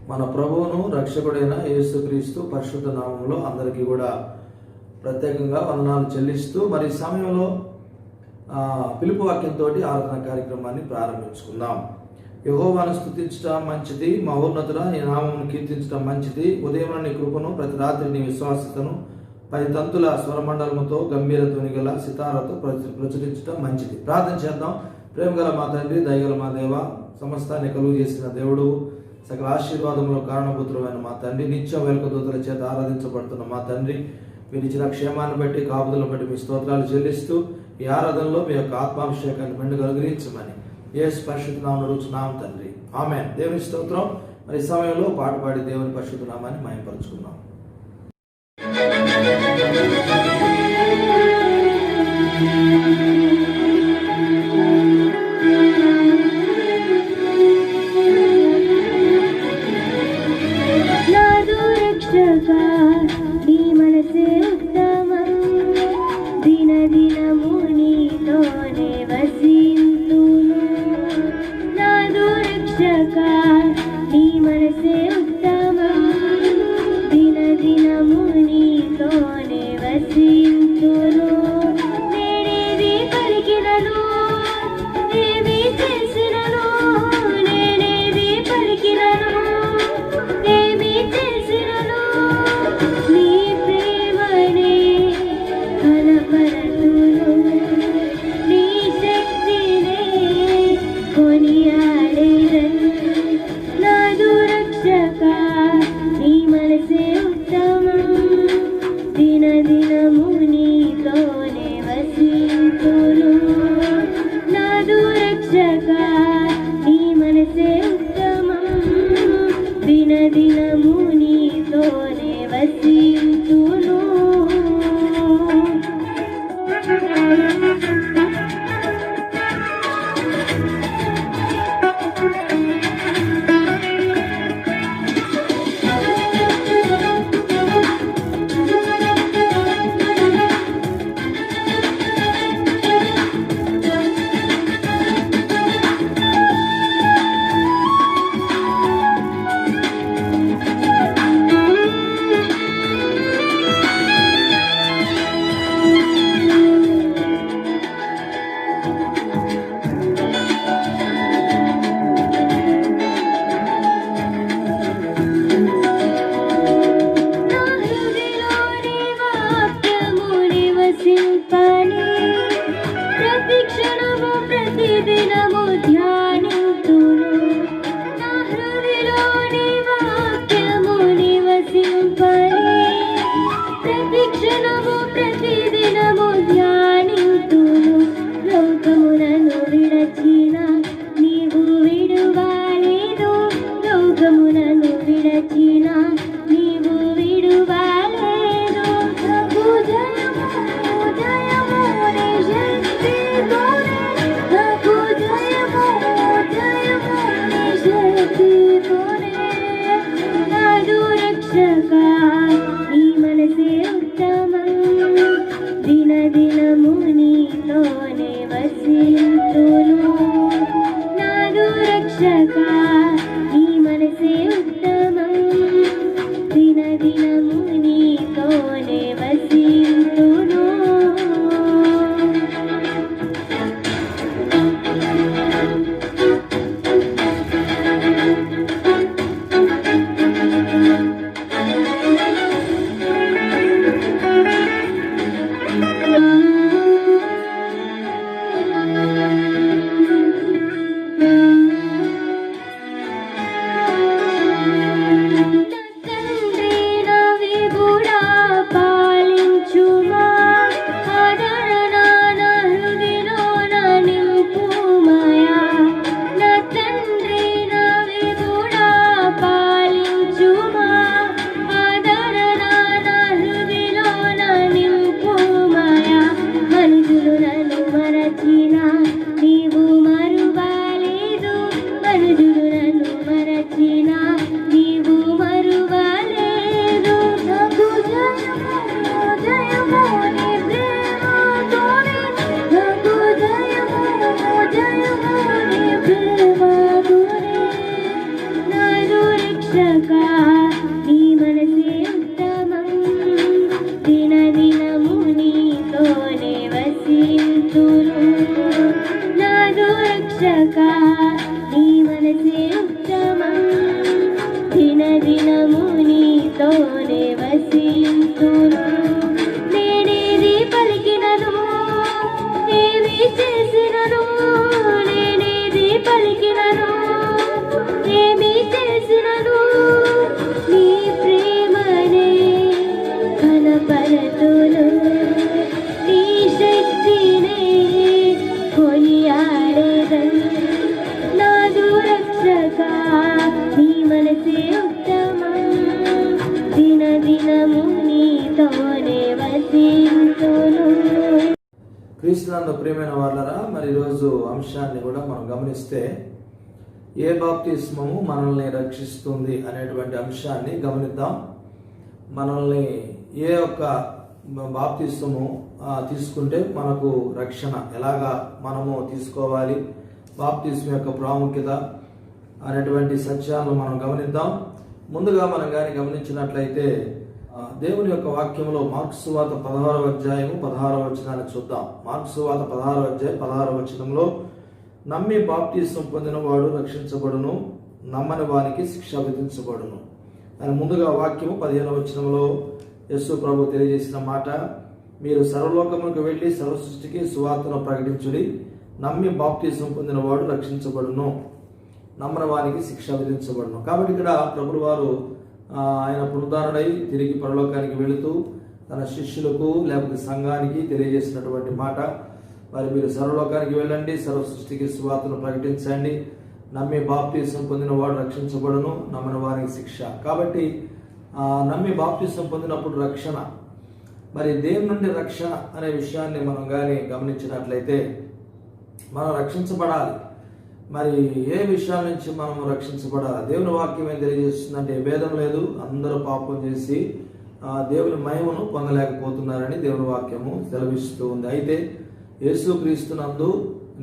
మన ప్రభువును రక్షకుడైన యేసుక్రీస్తు పరిశుద్ధ నామంలో అందరికీ కూడా ప్రత్యేకంగా వందనాలు చెల్లిస్తూ మరి సమయంలో పిలుపు వాక్యంతో ఆరాధన కార్యక్రమాన్ని ప్రారంభించుకుందాం. యెహోవాను స్తుతించడం మంచిది, మహోన్నతుడ నీ నామమును కీర్తించడం మంచిది. ఉదయం నీ కృపను, ప్రతి రాత్రి నీ విశ్వాసతను 10 తంతుల స్వరమండలముతో గంభీర ధ్వని గల సితారతో ప్రచురించడం మంచిది. ప్రార్థన చేద్దాం. ప్రేమ గల మా తండ్రి, దయగల మా దేవ, సమస్తాన్ని కలుగు చేసిన దేవుడు, సకల ఆశీర్వాదములో కారణభూతులమైన మా తండ్రి, నిత్య వెలుక దూతల చేత ఆరాధించబడుతున్న మా తండ్రి, మీరు ఇచ్చిన క్షేమాన్ని బట్టి, కాపుదలను బట్టి మీ స్తోత్రాలు చెల్లిస్తూ ఈ ఆరాధనలో మీ యొక్క ఆత్మాభిషేకాన్ని మెండుగా అనుగ్రహించమని యేసు పరిశుద్ధ నామమున అడుగుచున్నాము తండ్రి, ఆమేన్. దేవుని స్తోత్రం. మరి ఈ సమయంలో పాట పాడి దేవుని పరిశుద్ధ నామాన్ని మహిమపరచుకుందాం. రక్షక నీ మనసే ఉత్తమం దినదినము నీతోనే వసింతును నాదు రక్షక నీ మనసే ఉత్తమం దినదినము నీతోనే వసింతును నేనేది పలికినను ఏమి చేసినను నేనేది పలికినను ఏమి చేసినను నీ ప్రేమనే కనపరతును నీ శక్తినే కొనియాడేదను నాదు రక్షక నీ మనసే ఉత్తమం దినదినము నీతోనే వసింతును. క్రీస్తునందు ప్రియమైన వాళ్ళరా, మరి ఈరోజు అంశాన్ని కూడా మనం గమనిస్తే ఏ బాప్తిస్మము మనల్ని రక్షిస్తుంది అనేటువంటి అంశాన్ని గమనిద్దాం. మనల్ని ఏ యొక్క బాప్తిస్మము తీసుకుంటే మనకు రక్షణ ఎలాగా మనము తీసుకోవాలి, బాప్తిస్మ యొక్క ప్రాముఖ్యత అనేటువంటి సత్యాలను మనం గమనిద్దాం. ముందుగా మనం కానీ గమనించినట్లయితే దేవుని యొక్క వాక్యంలో మార్కు సువార్త 16వ అధ్యాయము 16వ వచనాన్ని చూద్దాం. మార్కు సువార్త 16వ అధ్యాయం 16వ వచనంలో నమ్మి బాప్తిసం పొందిన వాడు రక్షించబడును, నమ్మని వానికి శిక్ష విధించబడును అని ముందుగా వాక్యము 15వ వచనంలో యేసు ప్రభు తెలియజేసిన మాట, మీరు సర్వలోకములకు వెళ్ళి సర్వ సృష్టికి సువార్తను ప్రకటించుడి, నమ్మి బాప్తిసం పొందిన వాడు రక్షించబడును, నమ్మని వానికి శిక్ష విధించబడును. కాబట్టి ఇక్కడ ప్రభువు వారు ఆయన పునరుద్ధరణై తిరిగి పరలోకానికి వెళుతూ తన శిష్యులకు లేకపోతే సంఘానికి తెలియజేసినటువంటి మాట, మరి మీరు సర్వలోకానికి వెళ్ళండి, సర్వ సృష్టికి సువార్తను ప్రకటించండి, నమ్మి బాప్తిసం పొందిన వాడు రక్షించబడును, నమ్మని వారికి శిక్ష. కాబట్టి నమ్మి బాప్తిసం పొందినప్పుడు రక్షణ, మరి దేవుని నుండి రక్షణ అనే విషయాన్ని మనం కానీ గమనించినట్లయితే మనం రక్షించబడాలి. మరి ఏ విషయాల నుంచి మనం రక్షించబడాలి? దేవుని వాక్యం ఏం తెలియజేస్తుందంటే భేదం లేదు, అందరూ పాపం చేసి దేవుని మహిమను పొందలేకపోతున్నారని దేవుని వాక్యము సెలవిస్తూ ఉంది. అయితే యేసుక్రీస్తునందు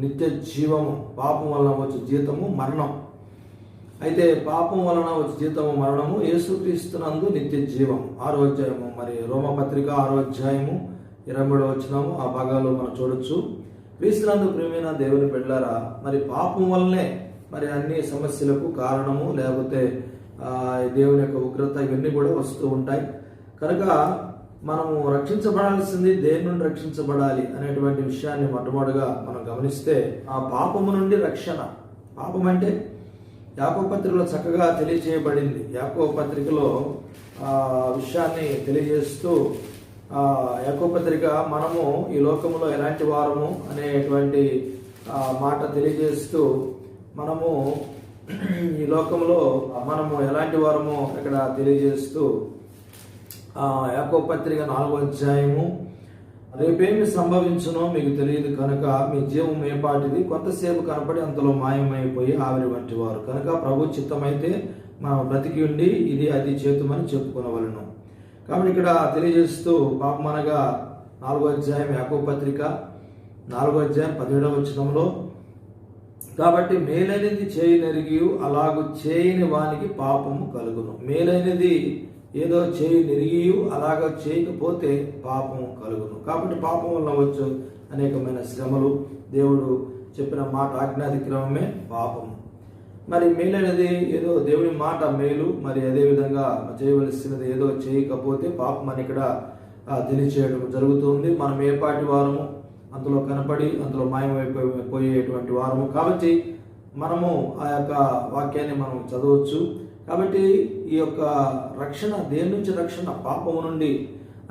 నిత్య జీవము, పాపం వలన వచ్చే జీతము మరణం. అయితే పాపం వలన వచ్చే జీతము మరణము, యేసుక్రీస్తునందు నిత్య జీవం. 6వ అధ్యాయము, మరి రోమపత్రిక 6వ అధ్యాయము 23వ వచనము ఆ భాగాల్లో మనం చూడొచ్చు. క్రీస్తునందు ప్రియమైన దేవుని బిడ్డలారా, మరి పాపం వల్లనే మరి అన్ని సమస్యలకు కారణము, లేకపోతే దేవుని యొక్క ఉగ్రత ఇవన్నీ కూడా వస్తూ ఉంటాయి. కనుక మనము రక్షించబడాల్సింది దేని నుండి రక్షించబడాలి అనేటువంటి విషయాన్ని మొట్టమొదటిగా మనం గమనిస్తే ఆ పాపము నుండి రక్షణ. పాపం అంటే యాకోబు పత్రికలో చక్కగా తెలియజేయబడింది. యాకోబు పత్రికలో విషయాన్ని తెలియజేస్తూ యాకోబు పత్రిక మనము ఈ లోకంలో ఎలాంటి వారము అనేటువంటి మాట తెలియజేస్తూ మనము ఈ లోకంలో మనము ఎలాంటి వారము ఇక్కడ తెలియజేస్తూ యాకోబు పత్రిక 4వ అధ్యాయము, రేపేమి సంభవించునో మీకు తెలియదు కనుక మీ జీవం ఏపాటిది, కొంతసేపు కనపడి అంతలో మాయమైపోయి ఆవిరి వంటి వారు కనుక ప్రభు చిత్తమైతే మనం బ్రతికి ఉండి ఇది అది చేతుమని చెప్పుకునవలను. కాబట్టి ఇక్కడ తెలియజేస్తూ పాపమనగా 4వ అధ్యాయం యాకోబు పత్రిక 4వ అధ్యాయం 17వ వచనంలో, కాబట్టి మేలైనది చేయనెరిగి అలాగు చేయని వానికి పాపము కలుగును. మేలైనది ఏదో చేయనెరిగి అలాగ చేయకపోతే పాపము కలుగును. కాబట్టి పాపం వల్ల వచ్చు అనేకమైన శ్రమలు. దేవుడు చెప్పిన మాట ఆజ్ఞాతిక్రమమే పాపము. మరి మేలైనది ఏదో దేవుని మాట మేలు, మరి అదేవిధంగా చేయవలసినది ఏదో చేయకపోతే పాపం అని ఇక్కడ తెలియచేయడం జరుగుతుంది. మనం ఏ పాటి వారము, అందులో కనపడి అందులో మాయమైపోయేటువంటి వారము. కాబట్టి మనము ఆ యొక్క వాక్యాన్ని మనం చదవచ్చు. కాబట్టి ఈ యొక్క రక్షణ దేని నుంచి రక్షణ? పాపము నుండి,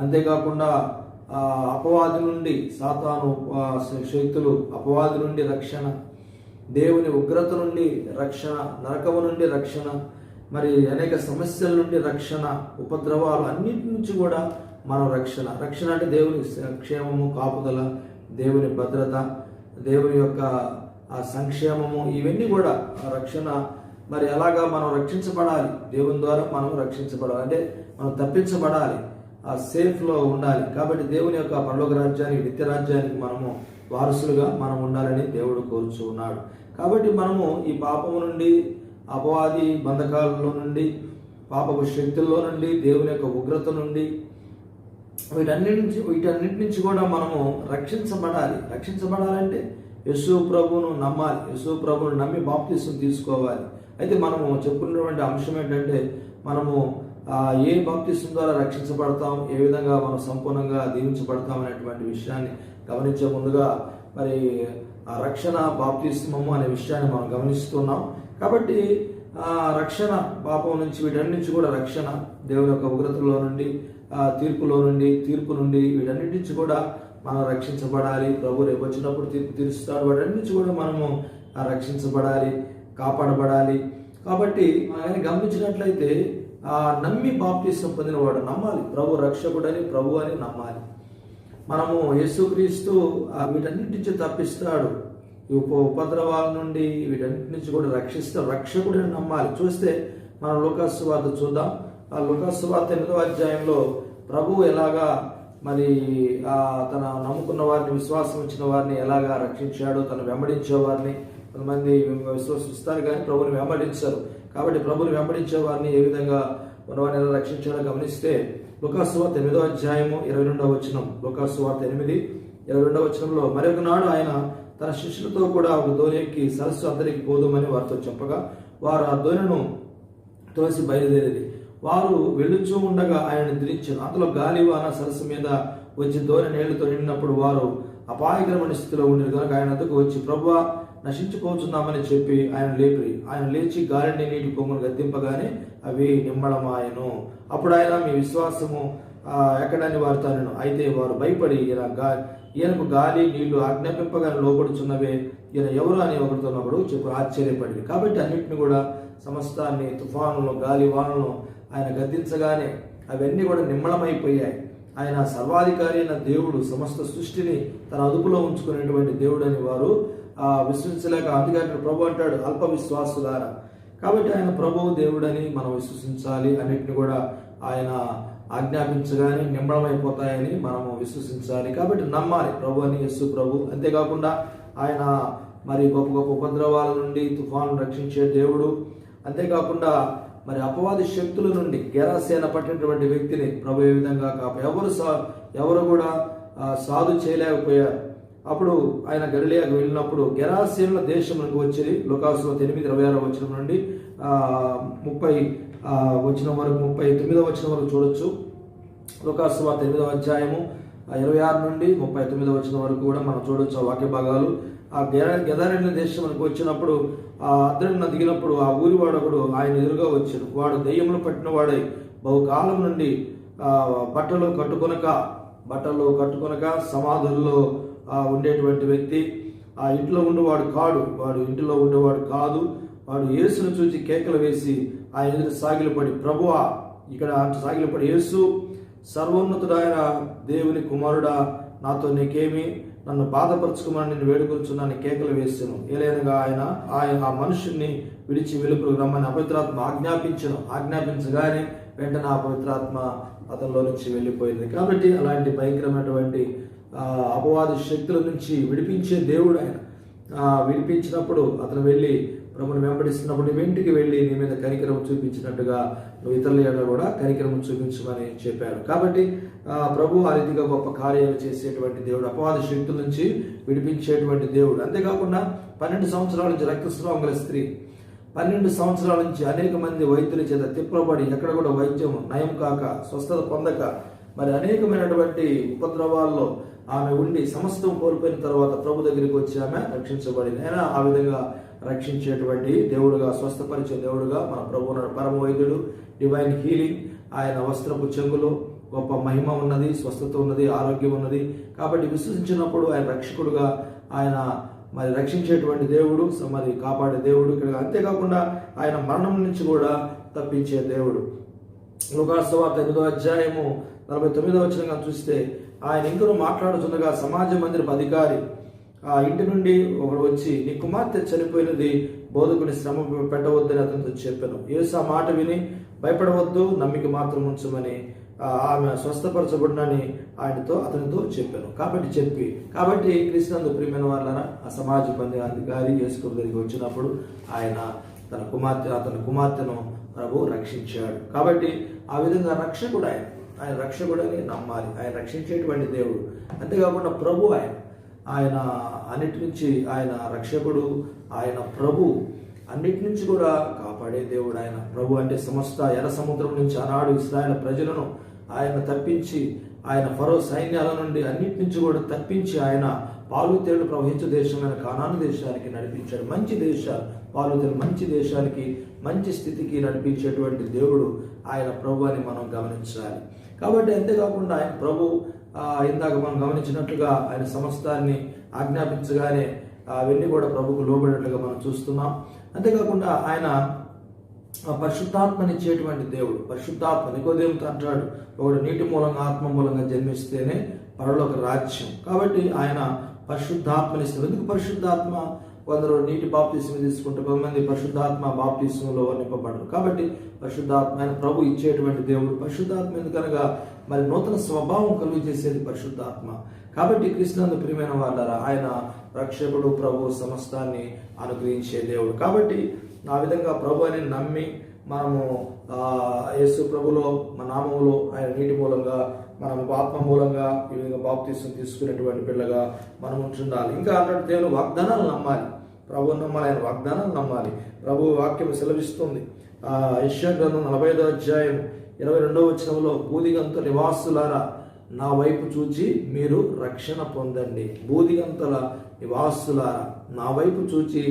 అంతేకాకుండా అపవాది నుండి, సాతాను శక్తులు అపవాది నుండి రక్షణ, దేవుని ఉగ్రత నుండి రక్షణ, నరకము నుండి రక్షణ, మరి అనేక సమస్యల నుండి రక్షణ, ఉపద్రవాలు అన్నిటి నుంచి కూడా మనం రక్షణ. రక్షణ అంటే దేవుని క్షేమము, కాపుదల, దేవుని భద్రత, దేవుని యొక్క సంక్షేమము, ఇవన్నీ కూడా రక్షణ. మరి అలాగా మనం రక్షించబడాలి, దేవుని ద్వారా మనం రక్షించబడాలి, అంటే మనం తప్పించబడాలి, ఆ సేఫ్లో ఉండాలి. కాబట్టి దేవుని యొక్క పరలోక రాజ్యానికి, నిత్య రాజ్యానికి మనము వారసులుగా మనం ఉండాలని దేవుడు కోరుచు ఉన్నాడు. కాబట్టి మనము ఈ పాపము నుండి అపవాది బంధకాలలో నుండి, పాపపు శక్తుల్లో నుండి, దేవుని యొక్క ఉగ్రత నుండి, వీటన్నిటి నుంచి కూడా మనము రక్షించబడాలి. రక్షించబడాలంటే యేసు ప్రభువును నమ్మాలి. యేసు ప్రభువును నమ్మి బాప్తిసం తీసుకోవాలి. అయితే మనము చెప్పుకున్నటువంటి అంశం ఏంటంటే, మనము ఏ బాప్తిసం ద్వారా రక్షించబడతాం, ఏ విధంగా మనం సంపూర్ణంగా దీవించబడతాం అనేటువంటి విషయాన్ని గమనించే ముందుగా మరి ఆ రక్షణ బాప్తిస్మము అనే విషయాన్ని మనం గమనిస్తున్నాం. కాబట్టి రక్షణ, పాపం నుంచి, వీటన్నిటి నుంచి కూడా రక్షణ, దేవుని యొక్క ఉగ్రతలో నుండి, తీర్పు నుండి వీటన్నిటి నుంచి కూడా మనం రక్షించబడాలి. ప్రభు రేపు వచ్చినప్పుడు తీర్పు తీరుస్తాడు. వాటన్నిటి నుంచి కూడా మనము రక్షించబడాలి, కాపాడబడాలి. కాబట్టి ఆయన గమనించినట్లయితే నమ్మి బాప్తిసం పొందినవాడు నమ్మాలి. ప్రభు రక్షకుడని, ప్రభు అని నమ్మాలి. మనము యేసుక్రీస్తు వీటన్నిటి నుంచి తప్పిస్తాడు, ఈ ఉపద్రవాల నుండి, వీటన్నిటి నుంచి కూడా రక్షిస్తాడు, రక్షకుడని నమ్మాలి. చూస్తే మనం లూకాసు సువార్త చూద్దాం. ఆ లూకాసు సువార్త 8వ అధ్యాయంలో ప్రభువు ఎలాగా మరి తన నమ్ముకున్న వారిని, విశ్వాసం ఇచ్చిన వారిని ఎలాగా రక్షించాడో, తను వెంబడించే వారిని, కొంతమంది విశ్వసిస్తారు కానీ ప్రభుని వెంబడించారు. కాబట్టి ప్రభుని వెంబడించే వారిని ఏ విధంగా వారిని ఎలా రక్షించాడో గమనిస్తే లూకాసు సువార్త 8వ అధ్యాయము 22వ వచనం. లూకాసు సువార్త 8:22వ వచనంలో, మరొక నాడు ఆయన తన శిష్యులతో కూడా ఒక దోణి ఎక్కి సరస్సు అందరికి పోదామని వారితో చెప్పగా, వారు ఆ దోణిను తోసి బయలుదేరేది. వారు వెళ్ళుచూ ఉండగా ఆయన నిద్రించారు. అంతలో గాలివాన సరస్సు మీద వచ్చి దోణి నీళ్లతో నిండినప్పుడు వారు అపాయకరమైన స్థితిలో ఉండేది కనుక ఆయన వద్దకు వచ్చి, ప్రభువా, నశించుకోచున్నామని చెప్పి ఆయన లేపిరి. ఆయన లేచి గాలిని, నీటి పొంగును గద్దింపగానే అవి నిమ్మళమాయను. అప్పుడు ఆయన, మీ విశ్వాసము ఎక్కడని వారితో నేను. అయితే వారు భయపడి, ఈయనకు గాలి నీళ్లు ఆజ్ఞాపింపగానే లోబడుచున్నవే, ఈయన ఎవరు అని ఒకరితోనొకడు చెప్పి ఆశ్చర్యపడింది. కాబట్టి అన్నింటిని కూడా, సమస్తాన్ని, తుఫానులను, గాలి వానలను ఆయన గద్దించగానే అవన్నీ కూడా నిమ్మళమైపోయాయి. ఆయన సర్వాధికారి అయిన దేవుడు, సమస్త సృష్టిని తన అదుపులో ఉంచుకునేటువంటి దేవుడు అని వారు విశ్వసించలేక, అందుకని ప్రభు అంటాడు, అల్ప విశ్వాసులారా. కాబట్టి ఆయన ప్రభువు దేవుడని మనం విశ్వసించాలి. అన్నిటిని కూడా ఆయన ఆజ్ఞాపించగానే నిమ్మళమైపోతాయని మనము విశ్వసించాలి. కాబట్టి నమ్మాలి ప్రభు అని, యేసు ప్రభు. అంతేకాకుండా ఆయన మరి గొప్ప గొప్ప ఉపద్రవాల నుండి, తుఫాను రక్షించే దేవుడు. అంతేకాకుండా మరి అపవాది శక్తుల నుండి గెరాసేన పట్టినటువంటి వ్యక్తిని ప్రభు ఏ విధంగా ఎవరు కూడా సాధు చేయలేకపోయారు. అప్పుడు ఆయన గలిలయకు వెళ్ళినప్పుడు గెరాసేనుల దేశంలోకి వచ్చి లూకాసు 8:26 వచనం నుండి 30 వచనం వరకు, 39వ వచనం వరకు చూడొచ్చు. లూకాసు 8వ అధ్యాయము 26 నుండి 39వ వచనం వరకు కూడా మనం చూడొచ్చు ఆ వాక్య భాగాలు. ఆ గెదారేనుల దేశంలోకి వచ్చినప్పుడు, ఆ అద్దరిని దిగినప్పుడు ఆ ఊరివాడు ఒకడు ఆయన ఎదురుగా వచ్చాడు. వాడు దెయ్యములు పట్టిన వాడై బహుకాలం నుండి బట్టలు కట్టుకొనక సమాధుల్లో ఉండేటువంటి వ్యక్తి. ఆ ఇంట్లో ఉండేవాడు కాడు, ఇంటిలో ఉండేవాడు కాదు. వాడు యేసును చూసి కేకలు వేసి ఆయన ఎదురు సాగిలపడి, ప్రభువా, ఇక్కడ సాగిలపడి, యేసు, సర్వోన్నతుడైన దేవుని కుమారుడా, నాతో నీకేమి, నన్ను బాధపరచుకోమని నేను వేడుకొంచున్నాను కేకలు వేసాను. ఏలైనగా ఆయన ఆ మనుషుల్ని విడిచి వెలుపులకు రమ్మని అపవిత్రాత్మ ఆజ్ఞాపించగానే వెంటనే ఆ పవిత్రాత్మ అతనిలో నుంచి వెళ్ళిపోయింది. కాబట్టి అలాంటి భయంకరమైనటువంటి అపవాది శక్తుల నుంచి విడిపించే దేవుడు ఆయన. విడిపించినప్పుడు అతను వెళ్ళి ప్రభుని వెంబడిస్తున్నప్పుడు వెంటికి వెళ్ళి నీ మీద కనికరం చూపించినట్టుగా నువ్వు ఇతరుల ఎడల కూడా కనికరం చూపించమని చెప్పాడు. కాబట్టి ప్రభు ఆ రీతిగా గొప్ప కార్యాలు చేసేటువంటి దేవుడు, అపవాది శక్తుల నుంచి విడిపించేటువంటి దేవుడు. అంతేకాకుండా 12 సంవత్సరాల నుంచి రక్తస్రావం గల స్త్రీ, 12 సంవత్సరాల నుంచి అనేక మంది వైద్యుల చేత తిప్పబడి ఎక్కడ కూడా వైద్యం నయం కాక, స్వస్థత పొందక, మరి అనేకమైనటువంటి ఉపద్రవాల్లో ఆమె ఉండి సమస్తం కోల్పోయిన తర్వాత ప్రభు దగ్గరికి వచ్చి ఆమె రక్షించబడింది. అయినా ఆ విధంగా రక్షించేటువంటి దేవుడుగా, స్వస్థపరిచే దేవుడుగా మన ప్రభు పరమ వైద్యుడు, డివైన్ హీలింగ్. ఆయన వస్త్రపు చెంగులో గొప్ప మహిమ ఉన్నది, స్వస్థత ఉన్నది, ఆరోగ్యం ఉన్నది. కాబట్టి విశ్వసించినప్పుడు ఆయన రక్షకుడుగా, ఆయన మరి రక్షించేటువంటి దేవుడు, మరి కాపాడే దేవుడు ఇక్కడ. అంతేకాకుండా ఆయన మరణం నుంచి కూడా తప్పించే దేవుడు. లూకాసు సువార్త 8వ అధ్యాయము 49వ వచనంగా చూస్తే, ఆయన ఇంకనూ మాట్లాడుతుండగా సమాజ మందిరపు అధికారి ఆ ఇంటి నుండి ఒకడు వచ్చి, నీ కుమార్తె చనిపోయినది, బోధకుని శ్రమ పెట్టవద్దని అతనితో చెప్పాను. యేసు ఆ మాట విని, భయపడవద్దు, నమ్మిక మాత్రం ఉంచమని ఆమె స్వస్థపరచబడినని అతనితో చెప్పాను. కాబట్టి క్రీస్తునందు ప్రియమైన వాళ్ళ ఆ సమాజ మందిర అధికారి యేసు దగ్గరికి వచ్చినప్పుడు ఆయన అతని కుమార్తెను ప్రభు రక్షించాడు. కాబట్టి ఆ విధంగా రక్షకుడు ఆయన రక్షకుడని నమ్మాలి. ఆయన రక్షించేటువంటి దేవుడు. అంతేకాకుండా ప్రభు ఆయన అన్నిటి నుంచి ఆయన రక్షకుడు, ఆయన ప్రభు, అన్నిటి నుంచి కూడా కాపాడే దేవుడు. ఆయన ప్రభు అంటే సమస్త ఎర్ర సముద్రం నుంచి ఆనాడు ఇశ్రాయేలు ప్రజలను ఆయన తప్పించి, ఆయన ఫరో సైన్యాల నుండి అన్నిటి నుంచి కూడా తప్పించి ఆయన పాలు తేళ్లు ప్రవహించే దేశమైన కానాను దేశానికి నడిపించాడు. మంచి దేశాలు, పాలు తేళ్లు మంచి దేశానికి, మంచి స్థితికి నడిపించేటువంటి దేవుడు ఆయన ప్రభు అని మనం గమనించాలి. కాబట్టి అంతేకాకుండా ఆయన ప్రభు ఇందాక మనం గమనించినట్లుగా ఆయన సమస్తాన్ని ఆజ్ఞాపించగానే అవన్నీ కూడా ప్రభుకు లోబడినట్లుగా మనం చూస్తున్నాం. అంతేకాకుండా ఆయన పరిశుద్ధాత్మనిచ్చేటువంటి దేవుడు. పరిశుద్ధాత్మ నికోదేముతో అంటాడు, ఒకడు నీటి మూలంగా ఆత్మ మూలంగా జన్మిస్తేనే పరలోక రాజ్యం. కాబట్టి ఆయన పరిశుద్ధాత్మనిస్తారు. ఎందుకు పరిశుద్ధాత్మ? కొందరు నీటి బాప్తిస్మ తీసుకుంటే, కొంతమంది పరిశుద్ధాత్మ బాప్తిస్మలో నింపబడరు. కాబట్టి పరిశుద్ధాత్మ ఆయన ప్రభు ఇచ్చేటువంటి దేవుడు. పరిశుద్ధాత్మ ఎందుకనగా మరి నూతన స్వభావం కలుగు చేసేది పరిశుద్ధాత్మ. కాబట్టి క్రీస్తునందు ప్రియమైన వాళ్ళారా, ఆయన రక్షకుడు, ప్రభు, సమస్తాన్ని అనుగ్రహించే దేవుడు. కాబట్టి ఆ విధంగా ప్రభు అని నమ్మి మనము యేసు ప్రభులో మన నామములో ఆయన నీటి మూలంగా మనము ఆత్మ మూలంగా ఈ విధంగా బాప్తిస్మం తీసుకునేటువంటి పిల్లగా మనం ఉంటుండాలి. ఇంకా అన్నట్టు దేవుని వాగ్దానాలు నమ్మాలి. ప్రభు నమ్మాలి, ఆయన వాగ్దానాలు నమ్మాలి. ప్రభు వాక్యం సెలవిస్తుంది. యెషయా గ్రంథం 45వ అధ్యాయం 22వ వచనంలో, బూదిగంత నివాసులారా నా వైపు చూచి మీరు రక్షణ పొందండి. బూదిగంతల నివాసులారా నా వైపు చూచి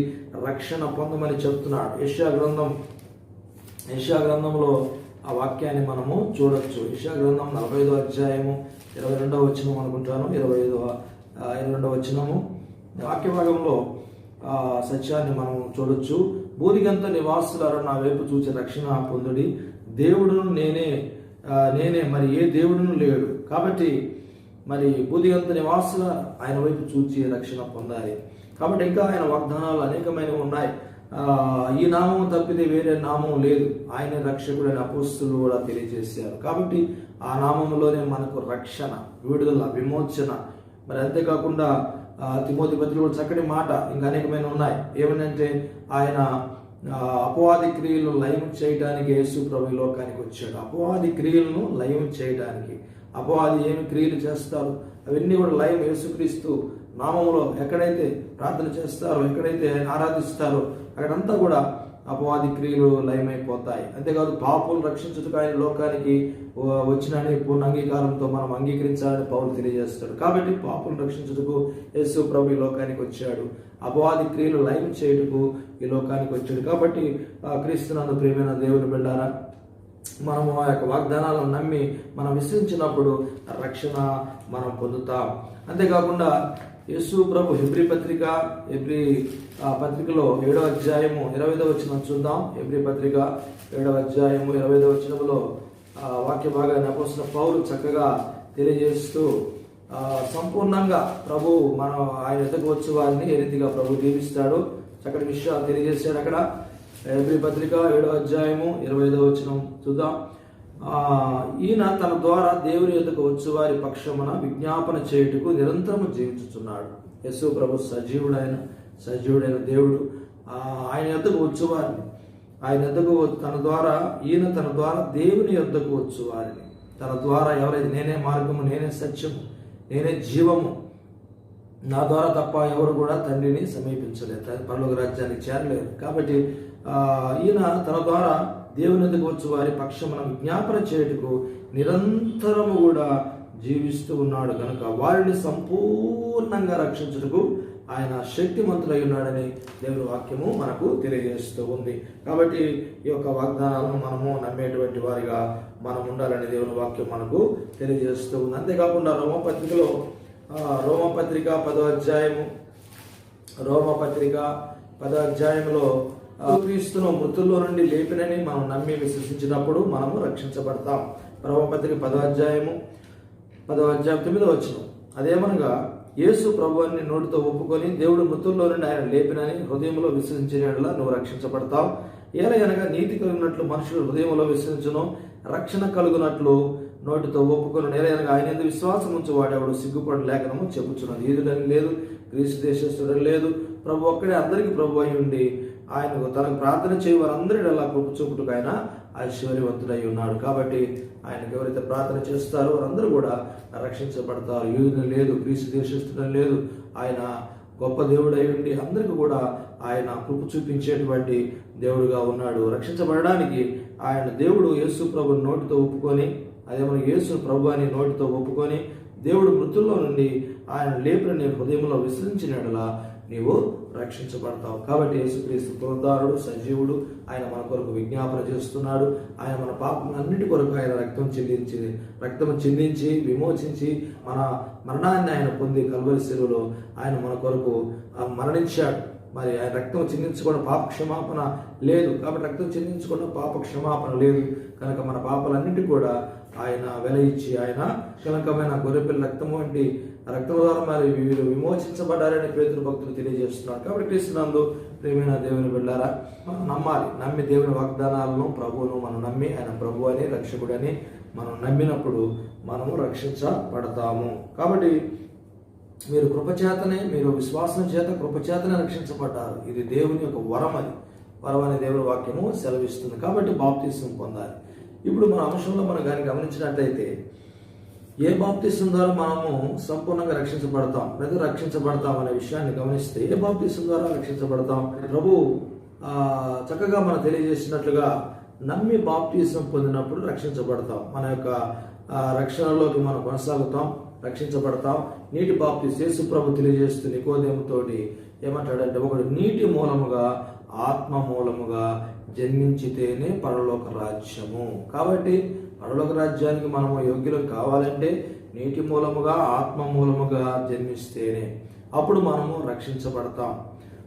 రక్షణ పొందమని చెప్తున్నాడు. యెషయా గ్రంథంలో ఆ వాక్యాన్ని మనము చూడొచ్చు. యెషయా గ్రంథం 45వ అధ్యాయము 22వ వచనం అనుకుంటాను, 22వ వచనము వాక్య భాగంలో సత్యాన్ని మనం చూడొచ్చు. బూదిగంత నివాసులారా నా వైపు చూచి రక్షణ పొందుడి. దేవుడును నేనే మరి ఏ దేవుడును లేడు. కాబట్టి మరి బూదిగంత నివాసుల ఆయన వైపు చూచి రక్షణ పొందాలి. కాబట్టి ఇంకా ఆయన వాగ్దానాలు అనేకమైనవి ఉన్నాయి. ఈ నామం తప్పితే వేరే నామం లేదు. ఆయన రక్షకుడైన అపోస్తలులు కూడా తెలియజేశారు. కాబట్టి ఆ నామంలోనే మనకు రక్షణ, విడుదల, విమోచన. మరి అంతేకాకుండా తిమోతి పత్రికలో చక్కటి మాట ఇంకా అనేకమైన ఉన్నాయి. ఏమనంటే ఆయన అపవాది క్రియలను లయం చేయడానికి యేసు ప్రభు లోకానికి వచ్చాడు. అపవాది క్రియలను లయం చేయడానికి. అపవాది ఏమి క్రియలు చేస్తారు అవన్నీ కూడా లయం యేసుక్రీస్తు నామములో ఎక్కడైతే ప్రార్థన చేస్తారో, ఎక్కడైతే ఆరాధిస్తారో అక్కడంతా కూడా అపవాది క్రియలు లయమైపోతాయి. అంతేకాదు పాపులను రక్షించుటకు ఆయన లోకానికి వచ్చినని పూర్ణ అంగీకారంతో మనం అంగీకరించాలని పౌలు తెలియజేస్తాడు. కాబట్టి పాపులను రక్షించుటకు యేసు ప్రభు ఈ లోకానికి వచ్చాడు. అపవాది క్రియలు లయం చేయుటకు ఈ లోకానికి వచ్చాడు. కాబట్టి క్రీస్తునందు ప్రియమైన దేవుని బిడ్డారా, మనము ఆ యొక్క వాగ్దానాలను నమ్మి మనం విశ్వసించినప్పుడు రక్షణ మనం పొందుతాం. అంతేకాకుండా యేసు ప్రభు హెబ్రీ పత్రికలో 7వ అధ్యాయము 25వ వచనం చూద్దాం. హెబ్రీ పత్రిక 7వ అధ్యాయము 25వ వచనంలో వాక్య భాగాన్ని అపోస్తలుడైన పౌలు చక్కగా తెలియజేస్తూ సంపూర్ణంగా ప్రభు మనం ఆయన ఎద్దకు వచ్చే వారిని ఏ రీతిగా ప్రభు దీవిస్తాడు చక్కటి విషయాలు తెలియజేశాడు. అక్కడ హెబ్రీ పత్రిక 7వ అధ్యాయము 25వ వచనం చూద్దాం. ఈయన తన ద్వారా దేవుని యొద్దకు వచ్చు వారి పక్షమున విజ్ఞాపన చేయుటకు నిరంతరము జీవించుచున్నాడు. యేసు ప్రభు సజీవుడైన దేవుడు. ఆయన యొద్దకు వచ్చు వారిని, ఆయన యొద్దకు ఈయన తన ద్వారా దేవుని యొద్దకు వచ్చు వారిని. తన ద్వారా ఎవరైతే నేనే మార్గము, నేనే సత్యము, నేనే జీవము, నా ద్వారా తప్ప ఎవరు కూడా తండ్రిని సమీపించలేదు, పరలోక రాజ్యానికి చేరలేదు. కాబట్టి ఈయన తన ద్వారా దేవుని ఎదుగు వచ్చు వారి పక్షమున విజ్ఞాపన చేయుటకు నిరంతరము కూడా జీవిస్తూ ఉన్నాడు కనుక వారిని సంపూర్ణంగా రక్షించుటకు ఆయన శక్తిమంతుడై ఉన్నాడని దేవుని వాక్యము మనకు తెలియజేస్తూ ఉంది. కాబట్టి ఈ యొక్క వాగ్దానాలను మనము నమ్మేటువంటి వారిగా మనం ఉండాలని దేవుని వాక్యం మనకు తెలియజేస్తూ ఉంది. అంతేకాకుండా రోమపత్రిక 10వ అధ్యాయంలో క్రీస్తును మృతుల్లో నుండి లేపినని మనం నమ్మి విశ్వసించినప్పుడు మనము రక్షించబడతాం. రోమపత్రిక 10వ అధ్యాయం 9వ వచనం. అదేమనగా యేసు ప్రభువుని నోటితో ఒప్పుకొని దేవుడు మృతుల్లో నుండి ఆయన లేపినని హృదయంలో విశ్వసించిన యెడల నువ్వు రక్షించబడతావు. ఏలయనగా నీతి కలిగినట్లు మనుషులు హృదయంలో విశ్వసించును, రక్షణ కలుగునట్లు నోటితో ఒప్పుకొని ఏలయనగా ఆయన యందు విశ్వాసం ఉంచు వాడేవాడు సిగ్గుపడి లేఖనము చెప్పుచున్నది. యూదుడని లేదు, గ్రీసు దేశస్థుడని లేదు, ప్రభు ఒక్కడే అందరికీ ప్రభు అయి ఉండి ఆయనకు తనకు ప్రార్థన చేయ వారందరి అలా కృప చూపుటకు ఆయన ఐశ్వర్యవంతుడై ఉన్నాడు. కాబట్టి ఆయనకు ఎవరైతే ప్రార్థన చేస్తారో వారందరూ కూడా రక్షించబడతారు. యూదుని లేదు, క్రీస్తు దేశస్థుడని లేదు, ఆయన గొప్ప దేవుడై ఉండి అందరికీ కూడా ఆయన కృప చూపించేటువంటి దేవుడుగా ఉన్నాడు. రక్షించబడడానికి ఆయన దేవుడు యేసు ప్రభుని నోటితో ఒప్పుకొని, అదేమన్నా యేసు ప్రభు అని నోటితో ఒప్పుకొని దేవుడు మృతుల్లో నుండి ఆయన లేపిన నీ హృదయంలో విశ్రమించినట్లా నీవు రక్షించబడతావు. కాబట్టి యేసుక్రీస్తు పునరుద్ధారుడు, సజీవుడు. ఆయన మన కొరకు విజ్ఞాపన చేస్తున్నాడు. ఆయన మన పాపములన్నిటి కొరకు ఆయన రక్తం చిందించి విమోచించి మన మరణాన్ని ఆయన పొంది కల్వరి శిలువలో ఆయన మన కొరకు మరణించాడు. మరి ఆయన రక్తం చిందించకుండా పాప క్షమాపణ లేదు. కాబట్టి రక్తం చిందించకుండా పాప క్షమాపణ లేదు కనుక మన పాపాలన్నిటి కూడా ఆయన వెల ఇచ్చి ఆయన కలంకమైన గొర్రెపిల్ల రక్తం వంటి రక్తం ద్వారా మరి వీరు విమోచించబడ్డారని పేతురు భక్తులు తెలియజేస్తున్నారు. కాబట్టి క్రీస్తునందు ప్రియమైన దేవుని బిడ్డారా, మనం నమ్మి దేవుని వాగ్దానాలను ప్రభువును మనం నమ్మి ఆయన ప్రభు అని రక్షకుడని మనం నమ్మినప్పుడు మనము రక్షించబడతాము. కాబట్టి మీరు కృపచేతనే, మీరు విశ్వాసం చేత కృపచేతనే రక్షించబడ్డారు. ఇది దేవుని యొక్క వరం అనే దేవుని వాక్యము సెలవిస్తుంది. కాబట్టి బాప్తిసం పొందాలి. ఇప్పుడు మన అంశంలో మనం కానీ గమనించినట్లయితే ఏ బాప్తిసం ద్వారా మనము సంపూర్ణంగా రక్షించబడతాం అనే విషయాన్ని గమనిస్తే ఏ బాప్తిసం ద్వారా రక్షించబడతాం? ప్రభు చక్కగా మనం తెలియజేసినట్లుగా నమ్మి బాప్తిసం పొందినప్పుడు రక్షించబడతాం. మన యొక్క రక్షణలోకి మనం కొనసాగుతాం, రక్షించబడతాం. నీటి బాప్తిసం యేసు ప్రభు తెలియజేస్తూ నికోదేముతోటి ఏమంటాడంటే, ఒకడు నీటి మూలముగా ఆత్మ మూలముగా జన్మించితేనే పరలోక రాజ్యము. కాబట్టి పరలోక రాజ్యానికి మనము యోగ్యులు కావాలంటే నీటి మూలముగా ఆత్మ మూలముగా జన్మిస్తేనే అప్పుడు మనము రక్షించబడతాం.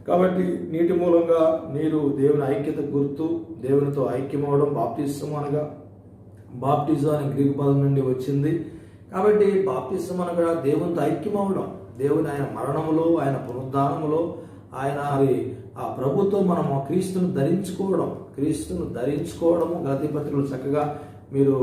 కాబట్టి నీటి మూలంగా నీరు దేవుని ఐక్యత గుర్తు, దేవునితో ఐక్యమవడం బాప్తిసం అనగా. బాప్టిజం అనే గ్రీకు పదం నుండి వచ్చింది. కాబట్టి బాప్తిసం అనగా దేవునితో ఐక్యమవడం, దేవుని ఆయన మరణములో, ఆయన పునరుద్ధానములో, ఆయన ఆ ప్రభుతో మనము క్రీస్తును ధరించుకోవడము. గలతీ పత్రికలు చక్కగా మీరు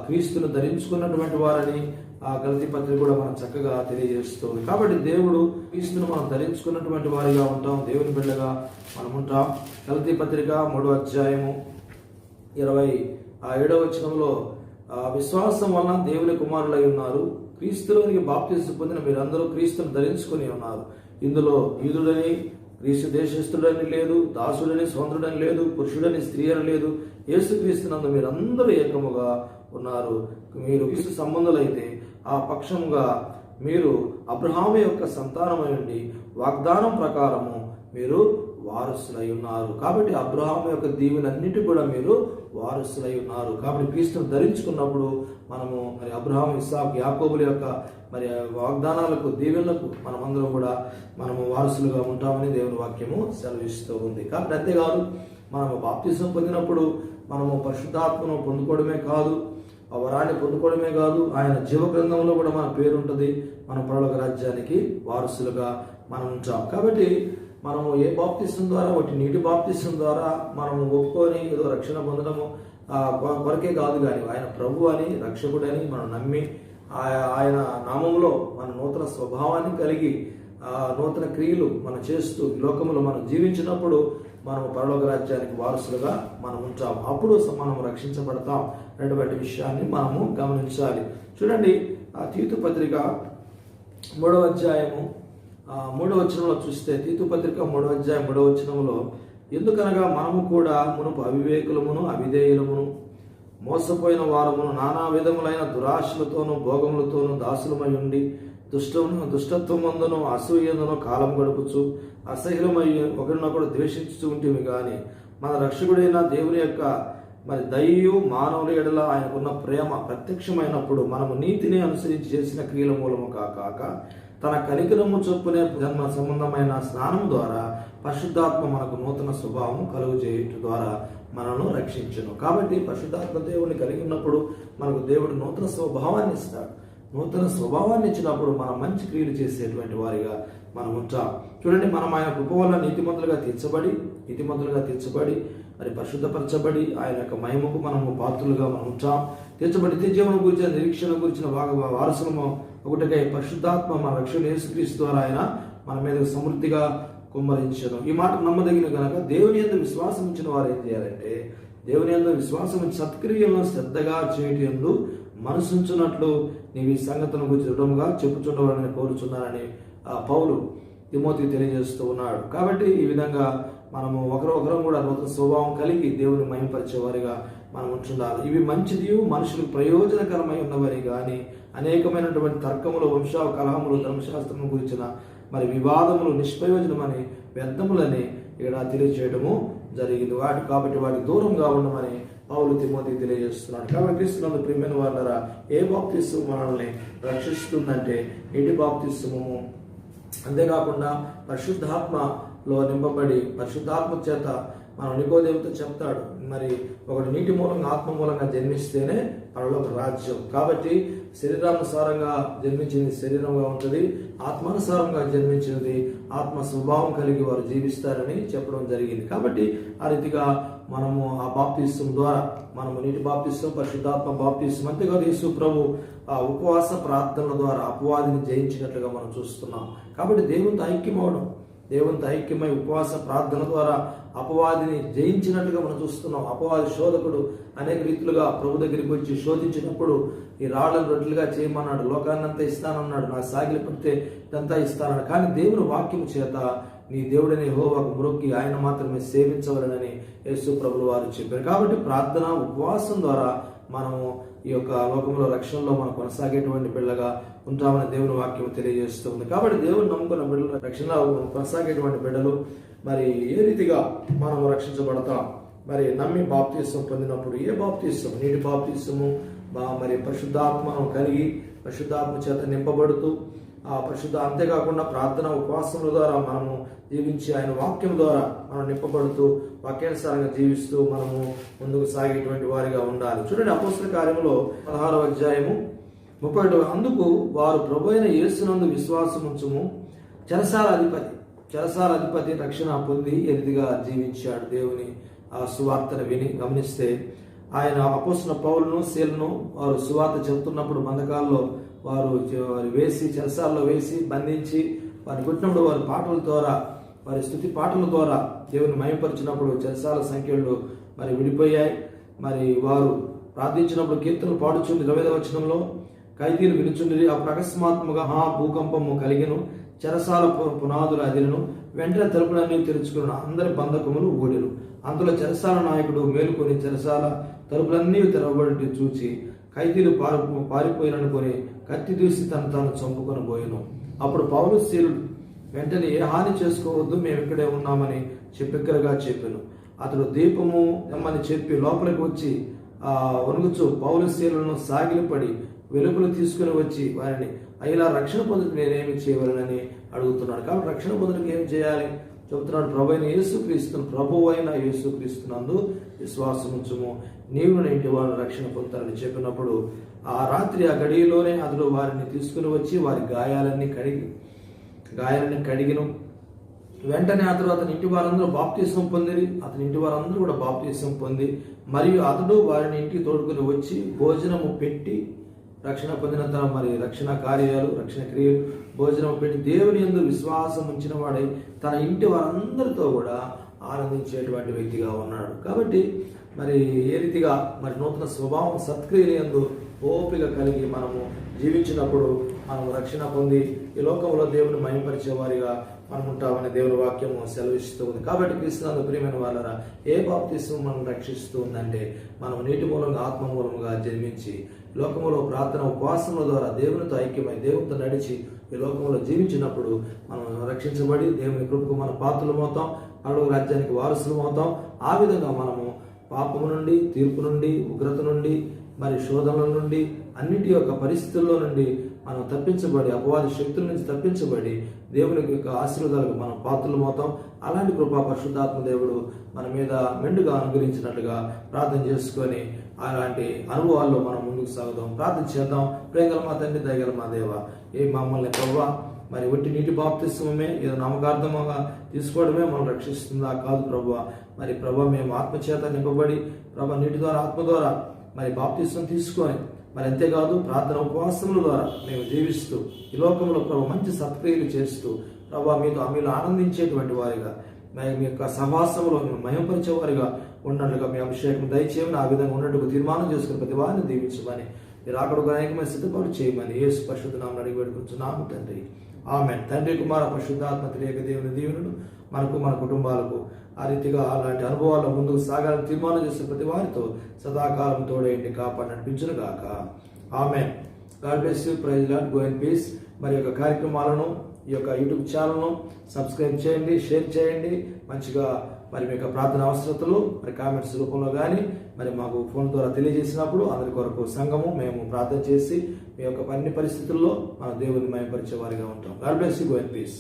క్రీస్తును ధరించుకున్నటువంటి వారని ఆ గలతీ పత్రిక కూడా మనం చక్కగా తెలియజేస్తుంది. కాబట్టి దేవుడు క్రీస్తును మనం ధరించుకున్నటువంటి వారిగా ఉంటాం, దేవుని బిడ్డగా మనం ఉంటాం. గలతీ పత్రిక 3వ అధ్యాయము 27వ వచనంలో విశ్వాసం వలన దేవుని కుమారులై ఉన్నారు, క్రీస్తులోనికి బాప్తిసం పొందిన మీరందరూ క్రీస్తును ధరించుకుని ఉన్నారు. ఇందులో యూదుడని క్రీస్తు దేశస్థుడని లేదు, దాసుడని స్వంతుడని లేదు, పురుషుడని స్త్రీ అని లేదు, యేసుక్రీస్తునందు మీరందరూ ఏకముగా ఉన్నారు. మీరు క్రీస్తు సంబంధులైతే ఆ పక్షముగా మీరు అబ్రహాము యొక్క సంతానమై ఉండి వాగ్దానం ప్రకారము మీరు వారసులై ఉన్నారు. కాబట్టి అబ్రహాము యొక్క దీవెనన్నిటి కూడా మీరు వారసులై ఉన్నారు. కాబట్టి క్రీస్తును ధరించుకున్నప్పుడు మనము మరి అబ్రహాము, ఇస్సాకు, యాకోబుల యొక్క మరి వాగ్దానాలకు, దీవెనలకు మనమందరం కూడా మనము వారసులుగా ఉంటామని దేవుని వాక్యము సెలవిస్తూ ఉంది. కాబట్టి అంతేకాదు, మనము బాప్తిసం పొందినప్పుడు మనము పరిశుద్ధాత్మను పొందుకోవడమే కాదు, ఆ వరాన్ని పొందుకోవడమే కాదు, ఆయన జీవ గ్రంథంలో కూడా మన పేరు ఉంటుంది. మన పరలోక రాజ్యానికి వారసులుగా మనం ఉంటాం. కాబట్టి మనము ఏ బాప్తిసం ద్వారా, ఒకటి నీటి బాప్తిసం ద్వారా మనము ఒప్పుకొని ఏదో రక్షణ పొందడము కొరకే కాదు, కానీ ఆయన ప్రభు అని, రక్షకుడని మనం నమ్మి ఆయన నామములో మన నూతన స్వభావాన్ని కలిగి నూతన క్రియలు మనం చేస్తూ లోకములో మనం జీవించినప్పుడు మనము పరలోక రాజ్యానికి వారసులుగా మనం ఉంటాం. అప్పుడు మనం రక్షించబడతాం అనేటువంటి విషయాన్ని మనము గమనించాలి. చూడండి, ఆ తీతు పత్రిక 3వ అధ్యాయము 3వ వచనంలో చూస్తే, తీతు పత్రిక 3వ అధ్యాయం 3వ వచనంలో, ఎందుకనగా మనము కూడా మునుపు అవివేకులమును అవిధేయులమును మోసపోయిన వారమును నానా విధములైన దురాశలతోనూ భోగములతోనూ దాసులమై ఉండి దుష్టత్వమందును అసూయందును కాలం గడుపుచు అసహ్యమై ఒకరినొకడు ద్వేషించుతూ ఉంటేమి కానీ మన రక్షకుడైన దేవుని యొక్క మరి దయ్యు మానవుల ఎడల ఆయనకున్న ప్రేమ ప్రత్యక్షమైనప్పుడు మనము నీతిని అనుసరించి చేసిన క్రియల మూలము కాక తన కనికరము చొప్పునే జన్మ సంబంధమైన స్నానం ద్వారా పరిశుద్ధాత్మ మనకు నూతన స్వభావం కలుగు చేయటం ద్వారా మనను రక్షించును. కాబట్టి పరిశుద్ధాత్మ దేవుని కలిగి ఉన్నప్పుడు మనకు దేవుడు నూతన స్వభావాన్ని ఇస్తాడు. నూతన స్వభావాన్ని ఇచ్చినప్పుడు మనం మంచి క్రియలు చేసేటువంటి వారిగా మనం ఉంటాం. చూడండి, మనం ఆయన కృప వల్ల నీతిమంతులుగా తీర్చబడి మరి పరిశుద్ధపరచబడి ఆయన యొక్క మహిమకు మనము పాత్రులుగా మనం ఉంటాం. తీర్చబడి నిత్యజీవనం గురించిన నిరీక్షణ గురించిన వారసులము ఒకటికై పరిశుద్ధాత్మ మన రక్షణ యేసుక్రీస్తు ద్వారా ఆయన మన మీద సమృద్ధిగా కుమ్మరించను. ఈ మాట నమ్మదగిన కనుక దేవుని యందు విశ్వాసం ఉంచిన వారు ఏం చేయాలంటే, దేవుని యందు విశ్వాసం ఉంచి సత్క్రియలను శ్రద్ధగా చేయటి యందు మనసుంచున్నట్లు నీవు ఈ సంగతులను గురించి దృఢంగా చెప్పుచుండవాలని కోరుచున్నానని పౌలు తిమోతికి తెలియజేస్తూ ఉన్నాడు. కాబట్టి ఈ విధంగా మనము ఒకరొకరం కూడా నూతన స్వభావం కలిగి దేవుని మహిమపరిచే వారిగా మనం ఉంటుండాలి. ఇవి మంచిది మనుషులకు ప్రయోజనకరమై ఉన్నవని కానీ అనేకమైనటువంటి తర్కములు, వంశ కలహములు, ధర్మశాస్త్రము గురించిన మరి వివాదములు నిష్ప్రయోజనమని వ్యర్థములని ఇక్కడ తెలియజేయడము జరిగింది. కాబట్టి వాటికి దూరంగా ఉండమని పౌలు తిమోతికి తెలియజేస్తున్నాడు. కాబట్టి క్రీస్తునందు ప్రియమైన వారులారా, ఏ బాప్తిస్మము మనల్ని రక్షిస్తుందంటే నీటి బాప్తిస్మము. అంతేకాకుండా పరిశుద్ధాత్మలో నింపబడి పరిశుద్ధాత్మ చేత మనం నికోదేవుతో చెప్తాడు, మరి ఒకటి నీటి మూలంగా ఆత్మ మూలంగా జన్మిస్తేనే పరలోక రాజ్యం. కాబట్టి శరీరానుసారంగా జన్మించింది శరీరంగా ఉంటుంది, ఆత్మానుసారంగా జన్మించినది ఆత్మ స్వభావం కలిగి వారు జీవిస్తారని చెప్పడం జరిగింది. కాబట్టి ఆ రీతిగా మనము ఆ బాప్తిస్మం ద్వారా మనము నీటి బాప్తిస్మం, పరిశుద్ధాత్మ బాప్తిస్మం, అంతేకాదు యేసు ప్రభు ఆ ఉపవాస ప్రార్థనల ద్వారా అపవాదిని జయించినట్లుగా మనం చూస్తున్నాం. కాబట్టి దేవునితో ఐక్యమవడం, దేవునితో ఐక్యమై ఉపవాస ప్రార్థన ద్వారా అపవాదిని జయించినట్లుగా మనం చూస్తున్నాం. అపవాది శోధకుడు అనేక రీతులుగా ప్రభు దగ్గరికి వచ్చి శోధించినప్పుడు ఈ రాళ్లను రొట్టెలుగా చేయమన్నాడు, లోకాన్నంతా ఇస్తానన్నాడు, నాకు సాగిలి పడితే ఇదంతా ఇస్తానన్నాడు. కానీ దేవుని వాక్యం చేత నీ దేవుడిని యెహోవాకు మొరొక్కి ఆయన మాత్రమే సేవించవలనని యేసు ప్రభులు వారు చెప్పారు. కాబట్టి ప్రార్థన ఉపవాసం ద్వారా మనము ఈ యొక్క లోకంలో రక్షణలో మనం కొనసాగేటువంటి బిడ్డగా ఉంటామని దేవుని వాక్యం తెలియజేస్తుంది. కాబట్టి దేవుని నమ్ముకున్న బిడ్డలు రక్షణలో కొనసాగేటువంటి బిడ్డలు మరి ఏ రీతిగా మనం రక్షించబడతాం? మరి నమ్మి బాప్తిస్మం పొందినప్పుడు ఏ బాప్తిస్మం? నీటి బాప్తిస్మము, మరి పరిశుద్ధాత్మను కలిగి పరిశుద్ధాత్మ చేత నింపబడుతూ ఆ అంతేకాకుండా ప్రార్థన ఉపవాసముల ద్వారా మనము జీవించి ఆయన వాక్యం ద్వారా మనం నింపబడుతూ వాక్యానుసారంగా జీవిస్తూ మనము ముందుకు సాగేటువంటి వారిగా ఉండాలి. చూడండి, అపోస్తల కార్యములో 16వ అధ్యాయము 31. అందుకు వారు ప్రభు అయిన యేసునందు విశ్వాసముంచుము. చెరసాల అధిపతి రక్షణ పొంది ఎరిదిగా జీవించాడు. దేవుని ఆ సువార్తను విని గమనిస్తే ఆయన అపోస్తల పౌలును సీలను వారు సువార్త చెబుతున్నప్పుడు బంధకాల్లో వారు వేసి చెరసాల్లో వేసి బంధించి వారిని కొట్టినప్పుడు వారి పాటల ద్వారా, వారి స్తుతి పాటల ద్వారా దేవుని మహిమపరిచినప్పుడు చెరసాల సంఖ్యలు మరి విడిపోయాయి. మరి వారు ప్రార్థించినప్పుడు కీర్తనలు పాడుచుండి 25వ వచనంలో ఖైదీలు వినుచుండి అప్పుడు అకస్మాత్తుగా భూకంపము కలిగెను, చెరసాల పునాదులు అదిలను, వెంటనే తలుపులన్నీ తెరుచుకున్న అందరి బంధకములు ఊడెను. అందులో చెరసాల నాయకుడు మేలుకొని చెరసాల తలుపులన్నీ తెరవబడి చూచి ఖైదీలు పారిపోయిననుకొని కత్తి దూసి తాను చంపుకొని పోయాను. అప్పుడు పౌలు శీలుడు వెంటనే ఏ హాని చేసుకోవద్దు, మేము ఇక్కడే ఉన్నామని బిగ్గరగా చెప్పాను. అతడు దీపము తెమ్మని చెప్పి లోపలికి వచ్చి వణుకుచు పౌలు శీలను సాగిలిపడి వెలుగులు తీసుకుని వచ్చి వారిని ఇలా రక్షణ పొందుకు నేనేమి చేయవలనని అడుగుతున్నాడు. కాబట్టి రక్షణ పొందుకు ఏం చేయాలి చెబుతున్నాడు. ప్రభు అయిన యేసుక్రీస్తునందు విశ్వాసం ఉంచుము, నీవు ఇంటి వారిని రక్షణ పొందుతారని చెప్పినప్పుడు ఆ రాత్రి ఆ గడియలోనే అతడు వారిని తీసుకుని వచ్చి వారి గాయాలన్నీ కడిగిను. వెంటనే అతడు అతని ఇంటి వారందరూ బాప్తిస్మం పొందిరి. అతని ఇంటి వారందరూ కూడా బాప్తిస్మం పొంది మరియు అతడు వారిని ఇంటికి తోడుకుని వచ్చి భోజనము పెట్టి రక్షణ పొందిన తన మరి రక్షణ కార్యాలు, రక్షణ క్రియలు, భోజనం పెట్టి దేవుని యందు విశ్వాసం ఉంచిన వాడై తన ఇంటి వారందరితో కూడా ఆనందించేటువంటి వ్యక్తిగా ఉన్నాడు. కాబట్టి మరి ఏ రీతిగా మరి నూతన స్వభావం సత్క్రియల యందు ఓపిక కలిగి మనము జీవించినప్పుడు మనము రక్షణ పొంది ఈ లోకంలో దేవుని మహిమపరిచే వారిగా మనం ఉంటామని దేవుని వాక్యము సెలవిస్తూ ఉంది. కాబట్టి క్రీస్తునందు ప్రియమైన వాళ్ళరా, ఏ బాప్తిస్మం మనం రక్షిస్తూ ఉందంటే మనం నీటి మూలంగా ఆత్మ మూలముగా జన్మించి లోకములో ప్రార్థన ఉపవాసముల ద్వారా దేవునితో ఐక్యమై దేవునితో నడిచి ఈ లోకంలో జీవించినప్పుడు మనం రక్షించబడి దేవుని కృపకు మన పాత్రలమవుతాం, పరలోక రాజ్యానికి వారసులమవుతాం. ఆ విధంగా మనము పాపము నుండి, తీర్పు నుండి, ఉగ్రత నుండి, మరి శోధనల నుండి, అన్నిటి యొక్క పరిస్థితుల్లో నుండి మనం తప్పించబడి అపవాది శక్తుల నుంచి తప్పించబడి దేవుని యొక్క ఆశీర్వాదాలకు మనం పాత్రలమవుతాం. అలాంటి కృపా పరిశుద్ధాత్మ దేవుడు మన మీద మెండుగా అనుగ్రహించినట్లుగా ప్రార్థన చేసుకొని అలాంటి అనుభవాల్లో మనం ముందుకు సాగుదాం. ప్రార్థన చేద్దాం. ప్రేమగల మా తండ్రి, దయగల మా దేవ, మమ్మల్ని ప్రభువా మరి ఒట్టి నీటి బాప్తిస్మమే ఏదో నామకార్థముగా తీసుకోవడమే మనం రక్షిస్తుందా? కాదు ప్రభువా. మరి ప్రభు మేము ఆత్మచేత నింపబడి నీటి ద్వారా ఆత్మ ద్వారా మరి బాప్తిస్మం తీసుకొని మరి అంతేకాదు ప్రార్థన ఉపవాసముల ద్వారా మేము జీవిస్తూ ఈ లోకంలో ప్రభు మంచి సత్క్రియలు చేస్తూ ప్రభావ మీలో ఆనందించేటువంటి వారిగా మీ యొక్క సహవాసంలో మహిమపరిచేవారిగా ఉన్నట్లుగా మీ అభిషేకం దయచేయమని, ఆ విధంగా ఉన్నట్టుగా తీర్మానం చేసుకుని ప్రతి వారిని దీవించమని, మీరు అక్కడ అనేకమైన సిద్ధపాటు చేయమని యేసు పరిశుద్ధ నామమున అడిగి వేడుకుంటున్నాము తండ్రి. ఆమేన్. తండ్రి, కుమార పరిశుద్ధాత్మ త్రియేక దేవుని దీవెనలు మనకు మన కుటుంబాలకు ఆ రీతిగా అలాంటి అనుభవాల్లో ముందుకు సాగాలని తీర్మానం చేసిన ప్రతి వారితో సదాకాలం తోడేయండి, కాపాడి నడిపించును గాక. Amen. God bless you. Praise Lord. Go in peace. మరి యొక్క కార్యక్రమాలను ఈ యొక్క యూట్యూబ్ ఛానల్ను సబ్స్క్రైబ్ చేయండి, షేర్ చేయండి. మంచిగా మరి మీ యొక్క ప్రార్థన అవసరతలు మరి కామెంట్స్ రూపంలో కానీ మరి మాకు ఫోన్ ద్వారా తెలియజేసినప్పుడు అందరి కొరకు సంఘము మేము ప్రార్థన చేసి మీ యొక్క అన్ని పరిస్థితుల్లో మన దేవుని మహిమపరిచే వారిగా ఉంటాం. God bless you. Go in piece.